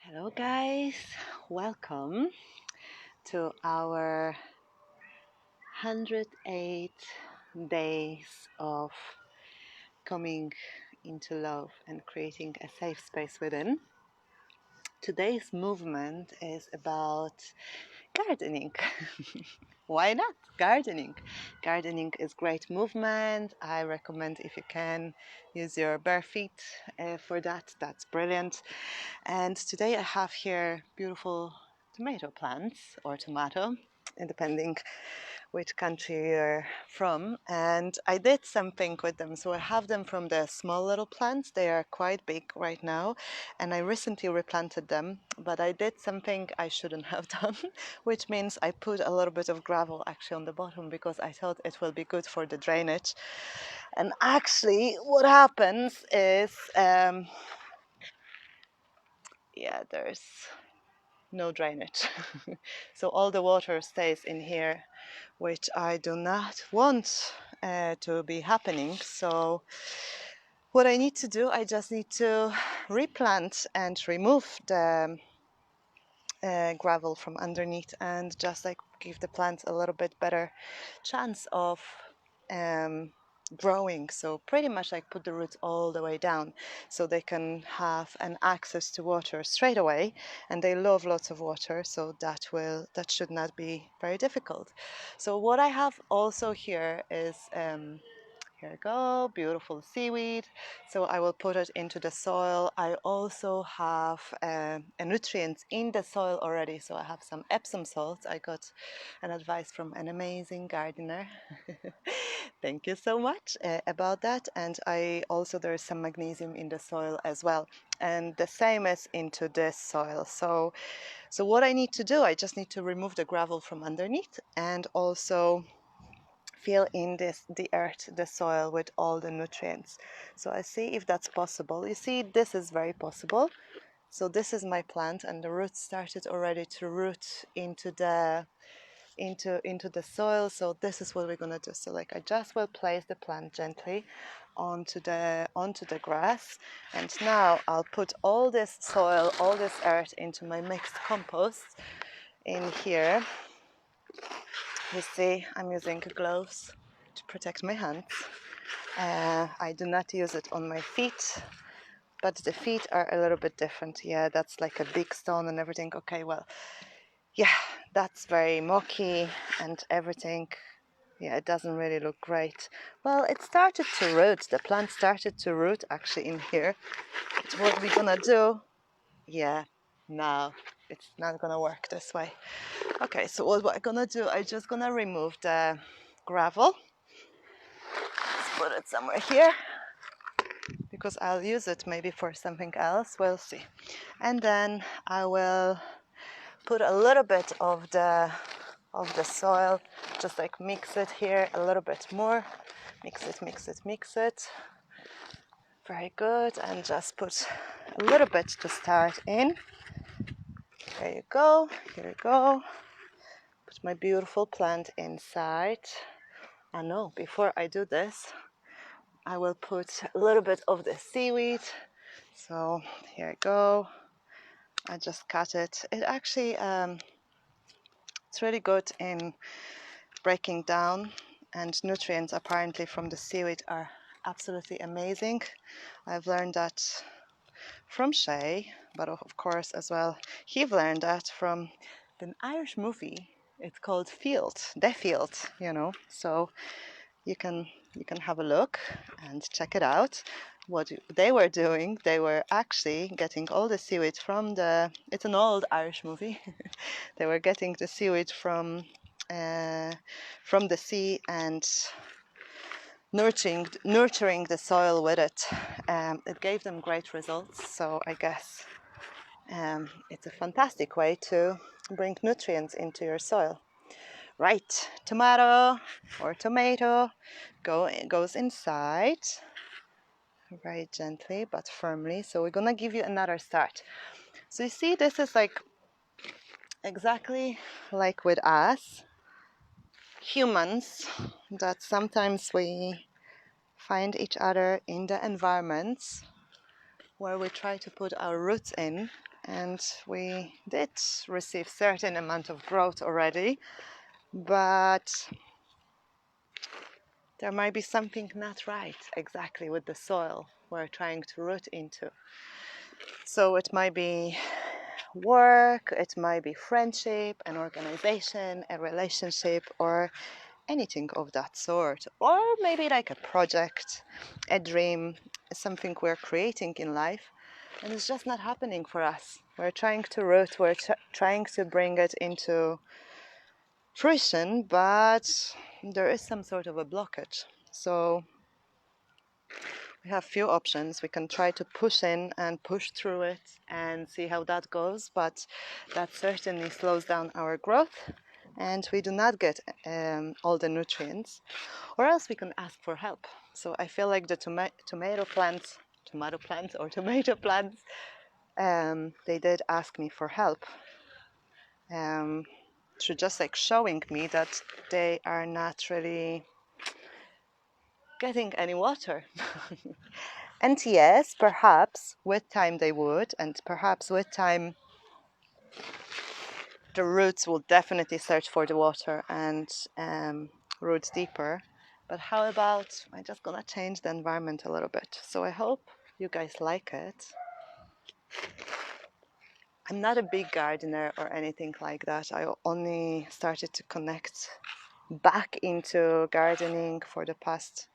Hello guys, welcome to our 108 days of coming into love and creating a safe space within. Today's movement is about gardening. Why not? Gardening. Gardening is great movement. I recommend if you can use your bare feet for that. That's brilliant. And today I have here beautiful tomato plants or tomato, depending which country you're from. And I did something with them. So I have them from the small little plants. They are quite big right now. And I recently replanted them, but I did something I shouldn't have done, which means I put a little bit of gravel actually on the bottom because I thought it will be good for the drainage. And actually what happens is, there's no drainage. So all the water stays in here, which I do not want to be happening. So what I need to do, I just need to replant and remove the gravel from underneath and just like give the plants a little bit better chance of growing. So pretty much like put the roots all the way down so they can have an access to water straight away, and they love lots of water, so that should not be very difficult. So what I have also here is here we go, beautiful seaweed. So I will put it into the soil. I also have nutrients in the soil already. So I have some Epsom salts. I got an advice from an amazing gardener. Thank you so much about that. And there is some magnesium in the soil as well. And the same as into this soil. So what I need to do, I just need to remove the gravel from underneath and also fill in the earth, the soil with all the nutrients. So I see if that's possible. You see, this is very possible. So this is my plant, and the roots started already to root into the soil. So this is what we're gonna do. So like I just will place the plant gently onto the grass, and now I'll put all this soil, all this earth into my mixed compost in here. You see, I'm using gloves to protect my hands. I do not use it on my feet, but the feet are a little bit different. Yeah, that's like a big stone and everything. Okay, well, yeah, that's very mucky and everything. Yeah, it doesn't really look great. Well, it started to root. The plant started to root actually in here. But what we're gonna do, yeah, no, it's not gonna work this way. Okay, so what I'm gonna do, I'm just gonna remove the gravel. Let's put it somewhere here because I'll use it maybe for something else. We'll see. And then I will put a little bit of the soil, just like mix it here a little bit more. Mix it, mix it, mix it. Very good. And just put a little bit to start in. There you go. Here we go. Put my beautiful plant inside. And no, before I do this, I will put a little bit of the seaweed. So here I go. I just cut it. It actually, it's really good in breaking down, and nutrients apparently from the seaweed are absolutely amazing. I've learned that from Shay, but of course as well, he've learned that from an Irish movie. It's called The Field, So you can have a look and check it out. What they were doing, they were actually getting all the seaweed from it's an old Irish movie. They were getting the seaweed from the sea and nurturing the soil with it. It gave them great results. So I guess it's a fantastic way to bring nutrients into your soil. Right, tomato goes inside very gently but firmly. So we're gonna give you another start. So you see, this is like exactly like with us humans, that sometimes we find each other in the environments where we try to put our roots in, and we did receive certain amount of growth already, but there might be something not right exactly with the soil we're trying to root into. So it might be work, it might be friendship, an organization, a relationship, or anything of that sort. Or maybe like a project, a dream, something we're creating in life, and it's just not happening for us. We're trying to root, we're trying to bring it into fruition, but there is some sort of a blockage. So we have few options. We can try to push in and push through it and see how that goes, but that certainly slows down our growth and we do not get all the nutrients. Or else we can ask for help. So I feel like the tomato plants they did ask me for help through just like showing me that they are not really getting any water. And yes, perhaps with time they would, and perhaps with time the roots will definitely search for the water and root deeper. But how about I'm just gonna change the environment a little bit. So I hope you guys like it. I'm not a big gardener or anything like that. I only started to connect back into gardening for the past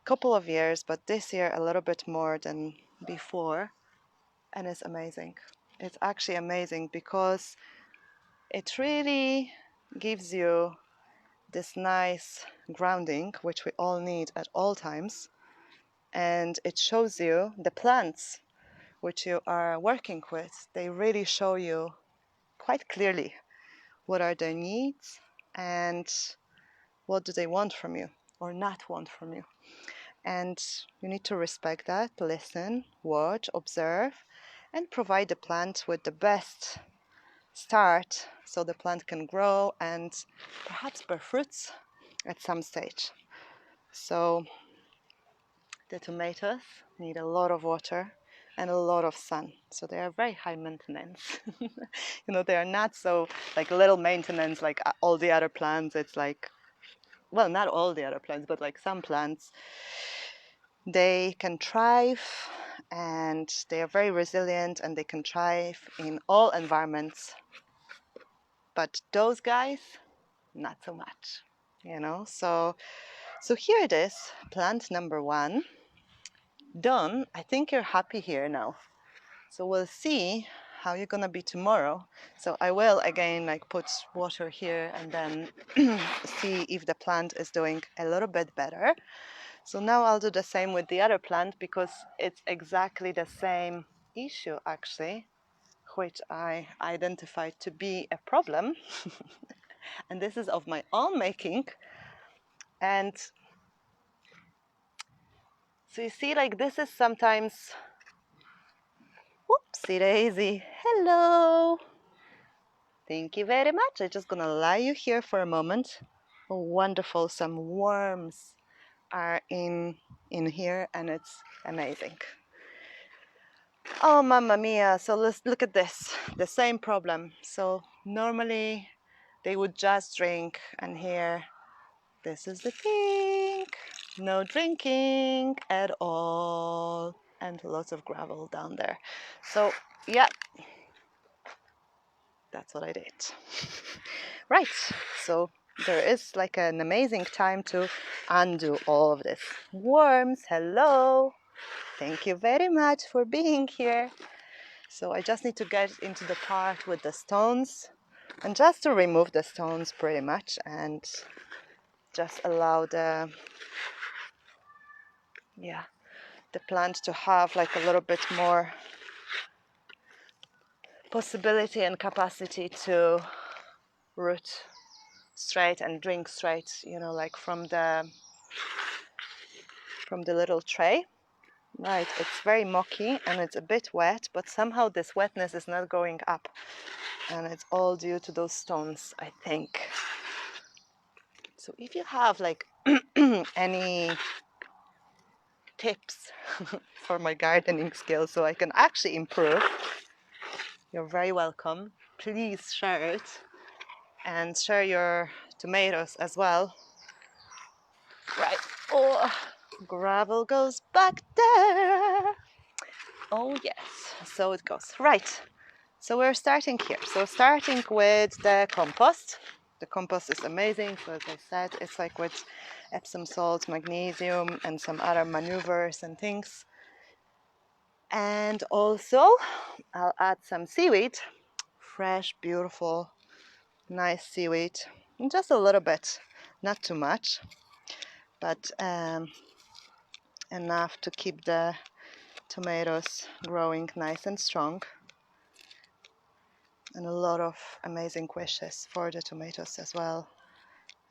couple of years, but this year a little bit more than before. And it's amazing. It's actually amazing because it really gives you this nice grounding, which we all need at all times. And it shows you the plants which you are working with. They really show you quite clearly what are their needs and what do they want from you or not want from you. And you need to respect that, listen, watch, observe, and provide the plant with the best start so the plant can grow and perhaps bear fruits at some stage. So the tomatoes need a lot of water and a lot of sun. So they are very high maintenance. They are not so like little maintenance like all the other plants. It's like, well, not all the other plants, but like some plants, they can thrive and they are very resilient and they can thrive in all environments. But those guys, not so much, So here it is, plant number 1 done. I think you're happy here now. So we'll see how you're gonna be tomorrow. So I will again like put water here and then see if the plant is doing a little bit better. So now I'll do the same with the other plant because it's exactly the same issue actually, which I identified to be a problem. And this is of my own making. And so you see, like this is sometimes, whoopsie daisy, hello. Thank you very much. I'm just gonna lie you here for a moment. Oh, wonderful, some worms are in here and it's amazing. Oh, mamma mia. So let's look at this, the same problem. So normally they would just drink and here, this is the thing. No drinking at all and lots of gravel down there. So yeah, that's what I did. Right, so there is like an amazing time to undo all of this. Worms, hello. Thank you very much for being here. So I just need to get into the part with the stones and just to remove the stones pretty much and just allow the plant to have like a little bit more possibility and capacity to root straight and drink straight, like from the little tray. Right, it's very mucky and it's a bit wet, but somehow this wetness is not going up and it's all due to those stones, I think. So if you have like any tips for my gardening skills so I can actually improve, You're very welcome. Please share it and share your tomatoes as well. Right. Oh, gravel goes back there. Oh, yes. So it goes. Right. So we're starting here. So starting with the compost. The compost is amazing. So as I said, it's like with Epsom salt, magnesium, and some other maneuvers and things. And also, I'll add some seaweed. Fresh, beautiful, nice seaweed. Just a little bit, not too much, but enough to keep the tomatoes growing nice and strong. And a lot of amazing wishes for the tomatoes as well,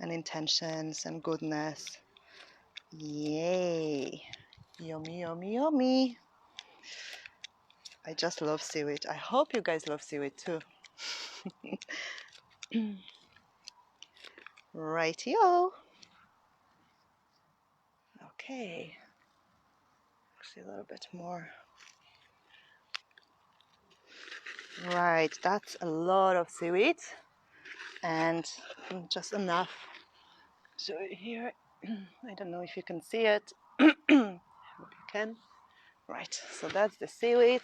and intentions and goodness. Yay! Yummy, yummy, yummy. I just love seaweed. I hope you guys love seaweed too. Rightio. Okay. Actually, a little bit more. Right, that's a lot of seaweed and just enough. So here, I don't know if you can see it. Hope you can. Right, so that's the seaweed.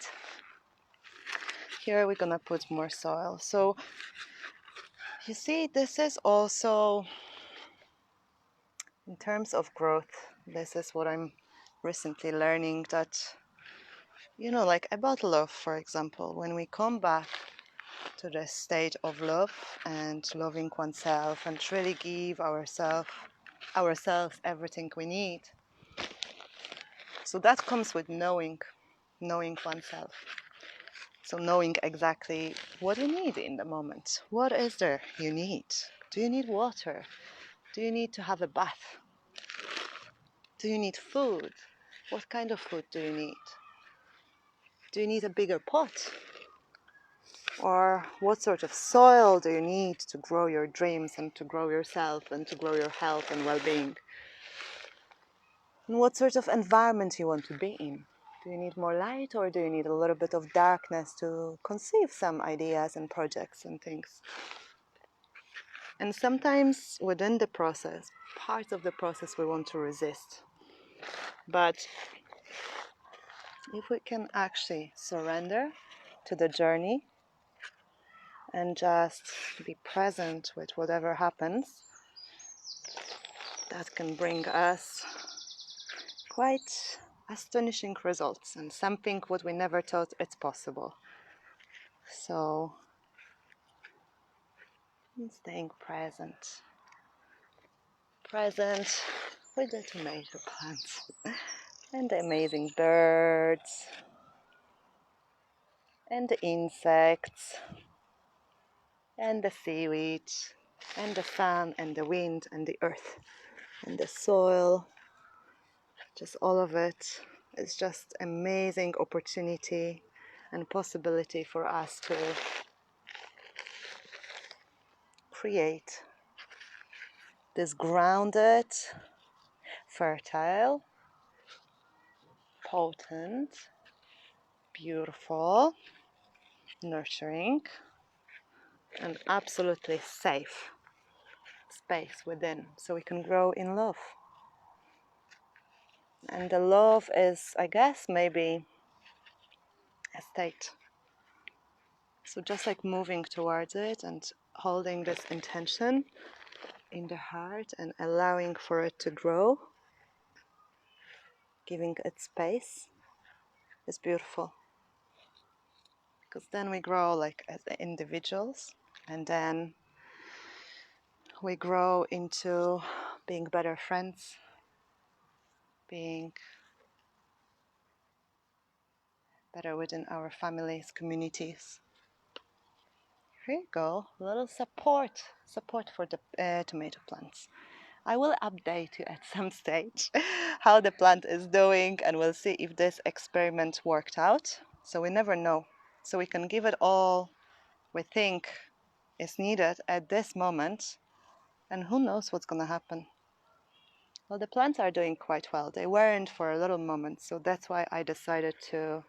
Here we're gonna put more soil. So you see, this is also, in terms of growth, this is what I'm recently learning, that, you know, like about love, for example, when we come back to the state of love and loving oneself and really give ourselves everything we need. So that comes with knowing oneself. So knowing exactly what you need in the moment. What is there you need? Do you need water? Do you need to have a bath? Do you need food? What kind of food do you need? Do you need a bigger pot? Or what sort of soil do you need to grow your dreams and to grow yourself and to grow your health and well-being? And what sort of environment you want to be in? Do you need more light, or do you need a little bit of darkness to conceive some ideas and projects and things? And sometimes within the process, parts of the process we want to resist. But if we can actually surrender to the journey and just be present with whatever happens, that can bring us quite astonishing results and something what we never thought it's possible. So, staying present with the tomato plants and the amazing birds and the insects and the seaweed and the sun and the wind and the earth and the soil. Just all of it is just amazing opportunity and possibility for us to create this grounded, fertile, potent, beautiful, nurturing, and absolutely safe space within, so we can grow in love. And the love is, I guess, maybe a state. So just like moving towards it and holding this intention in the heart and allowing for it to grow, giving it space, is beautiful. Because then we grow like as individuals, and then we grow into being better friends, being better within our families, communities. Here you go, a little support for the tomato plants. I will update you at some stage how the plant is doing, and we'll see if this experiment worked out. So we never know. So we can give it all we think is needed at this moment, and who knows what's going to happen. Well, the plants are doing quite well. They weren't for a little moment, so that's why I decided to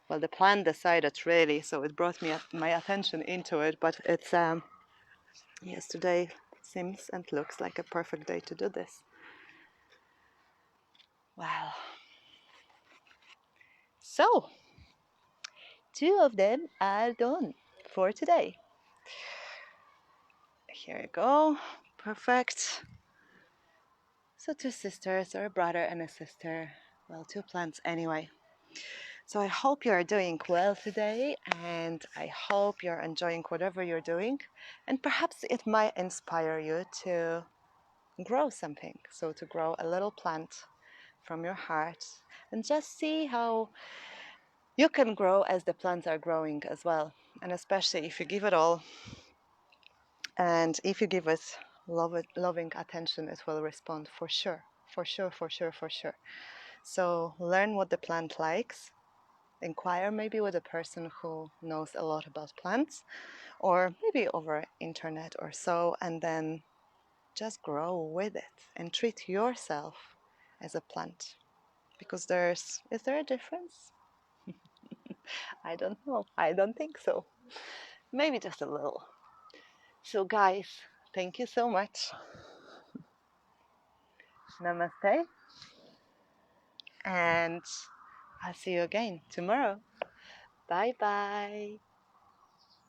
well, the plant decided really, so it brought my attention into it. But it's yes, today seems and looks like a perfect day to do this. Well, so 2 of them are done for today. Here you go, perfect. So 2 sisters, or a brother and a sister. Well, 2 plants anyway. So I hope you are doing well today, and I hope you're enjoying whatever you're doing, and perhaps it might inspire you to grow something. So to grow a little plant from your heart and just see how you can grow as the plants are growing as well. And especially if you give it all, and if you give it loving attention, it will respond for sure, for sure, for sure, for sure. So learn what the plant likes. Inquire maybe with a person who knows a lot about plants, or maybe over internet or so, and then just grow with it and treat yourself as a plant. Because is there a difference? I don't know. I don't think so. Maybe just a little. So, guys, thank you so much. Namaste. And I'll see you again tomorrow. Bye bye.